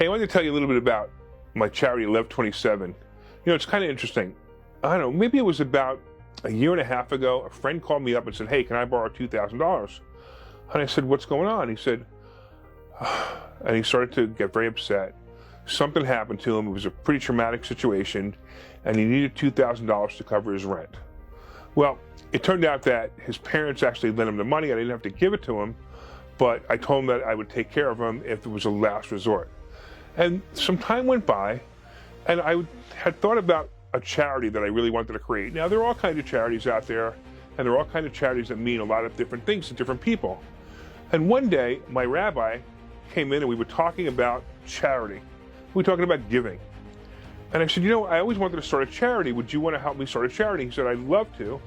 Hey, I wanted to tell you a little bit about my charity, Lev27. You know, it's kind of interesting. I don't know, maybe it was about a year and a half ago, a friend called me up and said, hey, can I borrow $2,000? And I said, what's going on? He said, and he started to get very upset. Something happened to him. It was a pretty traumatic situation, and he needed $2,000 to cover his rent. Well, it turned out that his parents actually lent him the money. I didn't have to give it to him, but I told him that I would take care of him if it was a last resort. And some time went by, and I had thought about a charity that I really wanted to create. Now, there are all kinds of charities out there, and there are all kinds of charities that mean a lot of different things to different people. And one day, my rabbi came in and we were talking about charity. We were talking about giving. And I said, you know, I always wanted to start a charity. Would you want to help me start a charity? He said, I'd love to.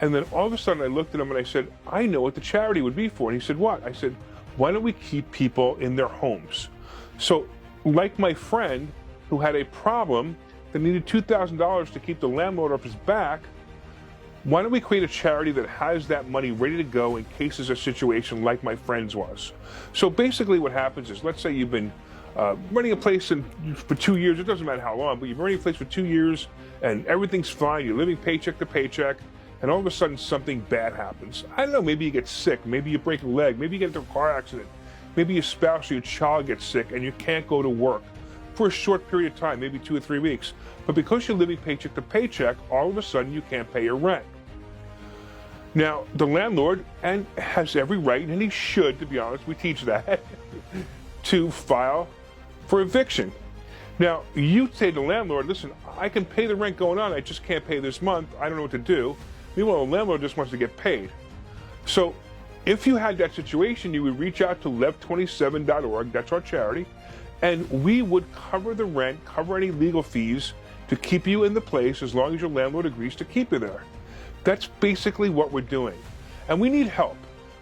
And then all of a sudden I looked at him and I said, I know what the charity would be for. And he said, what? I said, why don't we keep people in their homes? So, like my friend who had a problem that needed $2,000 to keep the landlord off his back, why don't we create a charity that has that money ready to go in case there's a situation like my friend's was? So basically what happens is, let's say you've been running a place for 2 years, it doesn't matter how long, but you've been running a place for 2 years and everything's fine, you're living paycheck to paycheck, and all of a sudden something bad happens. I don't know, maybe you get sick, maybe you break a leg, maybe you get into a car accident, maybe your spouse or your child gets sick and you can't go to work for a short period of time, maybe 2 or 3 weeks. But because you're living paycheck to paycheck, all of a sudden you can't pay your rent. Now, the landlord has every right, and he should, to be honest, we teach that, to file for eviction. Now, you say to the landlord, listen, I can pay the rent going on, I just can't pay this month, I don't know what to do. Meanwhile, the landlord just wants to get paid. So, if you had that situation, you would reach out to Lev27.org, that's our charity, and we would cover the rent, cover any legal fees to keep you in the place as long as your landlord agrees to keep you there. That's basically what we're doing. And we need help.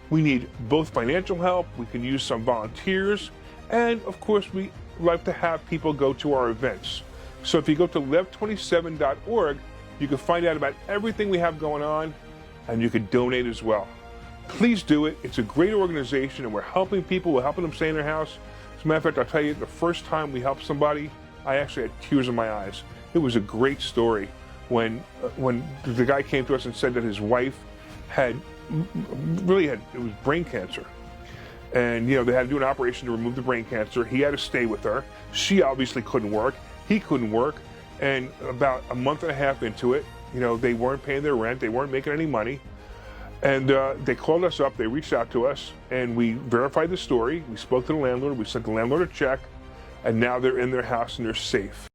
We need both financial help, we can use some volunteers, and of course we like to have people go to our events. So if you go to Lev27.org, you can find out about everything we have going on, and you can donate as well. Please do it. It's a great organization, and we're helping people. We're helping them stay in their house. As a matter of fact, I'll tell you, the first time we helped somebody, I actually had tears in my eyes. It was a great story when the guy came to us and said that his wife it was brain cancer. And, you know, they had to do an operation to remove the brain cancer. He had to stay with her. She obviously couldn't work. He couldn't work. And about a month and a half into it, you know, they weren't paying their rent. They weren't making any money. And they called us up, they reached out to us, and we verified the story. We spoke to the landlord, we sent the landlord a check, and now they're in their house and they're safe.